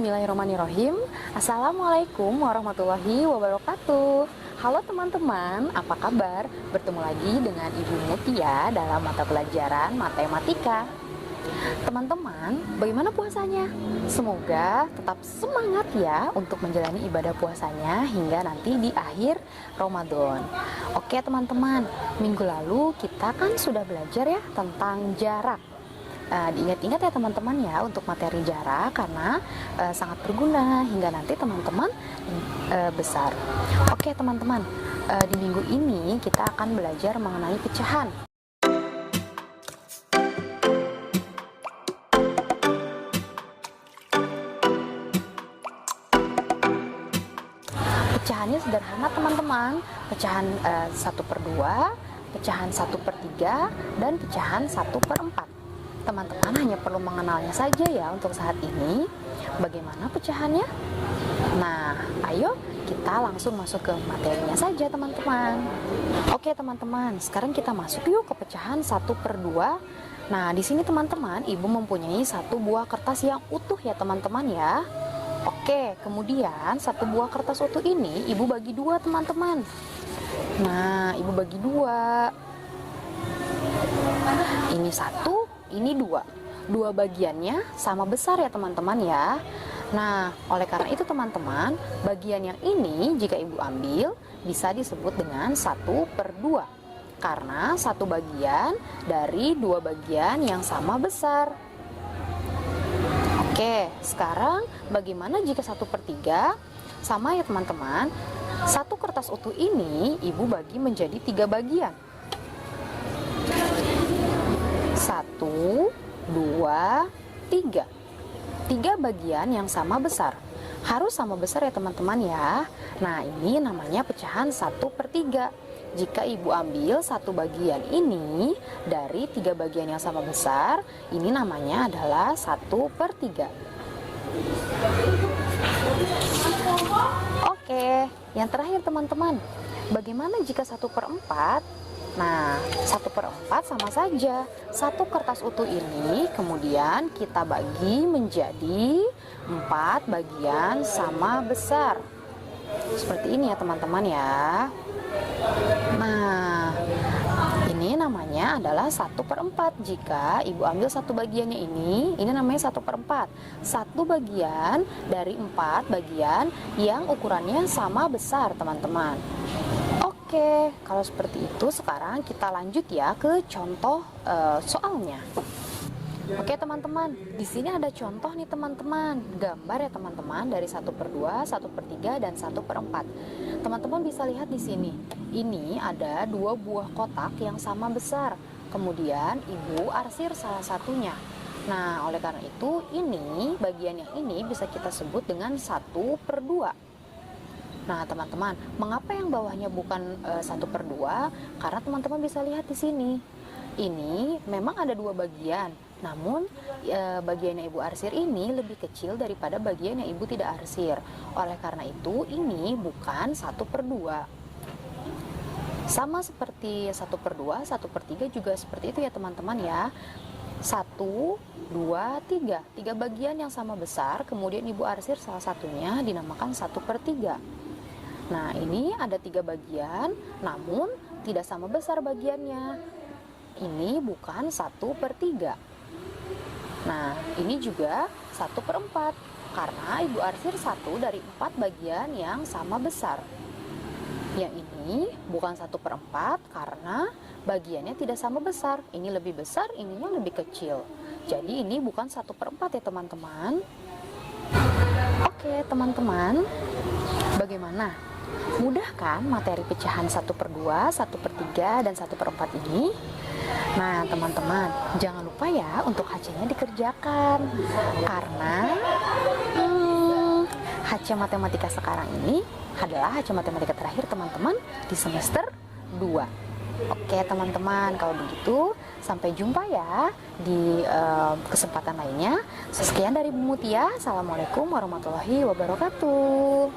Bismillahirrahmanirrahim. Assalamualaikum warahmatullahi wabarakatuh. Halo teman-teman, apa kabar? Bertemu lagi dengan Ibu Mutia dalam mata pelajaran matematika. Teman-teman, bagaimana puasanya? Semoga tetap semangat ya untuk menjalani ibadah puasanya hingga nanti di akhir Ramadan. Oke teman-teman, minggu lalu kita kan sudah belajar ya tentang jarak. Diingat-ingat ya teman-teman ya untuk materi jarak karena sangat berguna hingga nanti teman-teman besar. Oke teman-teman, di minggu ini kita akan belajar mengenai pecahan. Pecahannya sederhana teman-teman, pecahan 1/2, pecahan 1/3, dan pecahan 1/4. Teman-teman hanya perlu mengenalnya saja ya untuk saat ini. Bagaimana pecahannya? Nah, ayo kita langsung masuk ke materinya saja teman-teman. Oke teman-teman, sekarang kita masuk yuk ke pecahan 1/2. Nah, di sini teman-teman, Ibu mempunyai satu buah kertas yang utuh ya teman-teman ya. Oke, kemudian satu buah kertas utuh ini Ibu bagi dua teman-teman. Nah, Ibu bagi dua. Ini satu, ini dua. Dua bagiannya sama besar ya teman-teman ya. Nah, oleh karena itu teman-teman, bagian yang ini jika Ibu ambil bisa disebut dengan 1/2. Karena satu bagian dari dua bagian yang sama besar. Oke, sekarang bagaimana jika 1/3? Sama ya teman-teman. Satu kertas utuh ini Ibu bagi menjadi 3 bagian. 1, 2, 3. 3 bagian yang sama besar. Harus sama besar ya teman-teman ya. Nah, ini namanya pecahan 1/3. Jika Ibu ambil satu bagian ini dari 3 bagian yang sama besar, ini namanya adalah 1/3. Oke, yang terakhir teman-teman, bagaimana jika 1/4? Nah, 1/4 sama saja. Satu kertas utuh ini kemudian kita bagi menjadi 4 bagian sama besar. Seperti ini ya teman-teman ya. Nah, ini namanya adalah 1/4. Jika Ibu ambil satu bagiannya ini namanya 1/4. Satu bagian dari 4 bagian yang ukurannya sama besar teman-teman. Oke, kalau seperti itu sekarang kita lanjut ya ke contoh soalnya. Oke teman-teman, di sini ada contoh nih teman-teman, gambar ya teman-teman dari 1/2, 1/3, dan 1/4. Teman-teman bisa lihat di sini, ini ada 2 buah kotak yang sama besar. Kemudian Ibu arsir salah satunya. Nah, oleh karena itu ini bagian yang ini bisa kita sebut dengan 1/2. Nah teman-teman, mengapa yang bawahnya bukan 1/2? Karena teman-teman bisa lihat di sini. Ini memang ada 2 bagian, namun bagian yang Ibu arsir ini lebih kecil daripada bagian yang Ibu tidak arsir. Oleh karena itu ini bukan 1/2. Sama seperti 1/2, 1/3 juga seperti itu ya teman-teman ya. 1, 2, 3. 3 bagian yang sama besar, kemudian Ibu arsir salah satunya dinamakan 1/3. Nah, ini ada 3 bagian, namun tidak sama besar bagiannya. Ini bukan 1/3. Nah, ini juga 1/4, karena Ibu arsir 1 dari 4 bagian yang sama besar. Yang ini bukan 1/4 karena bagiannya tidak sama besar. Ini lebih besar, ininya lebih kecil. Jadi ini bukan 1/4 ya teman-teman. Oke teman-teman, bagaimana? Mudah kan materi pecahan 1/2, 1/3, dan 1/4 ini? Nah teman-teman, jangan lupa ya untuk HC-nya dikerjakan. Karena HC matematika sekarang ini adalah HC matematika terakhir teman-teman di semester 2. Oke teman-teman, kalau begitu sampai jumpa ya di kesempatan lainnya. Sekian dari Bu Mutia. Assalamualaikum warahmatullahi wabarakatuh.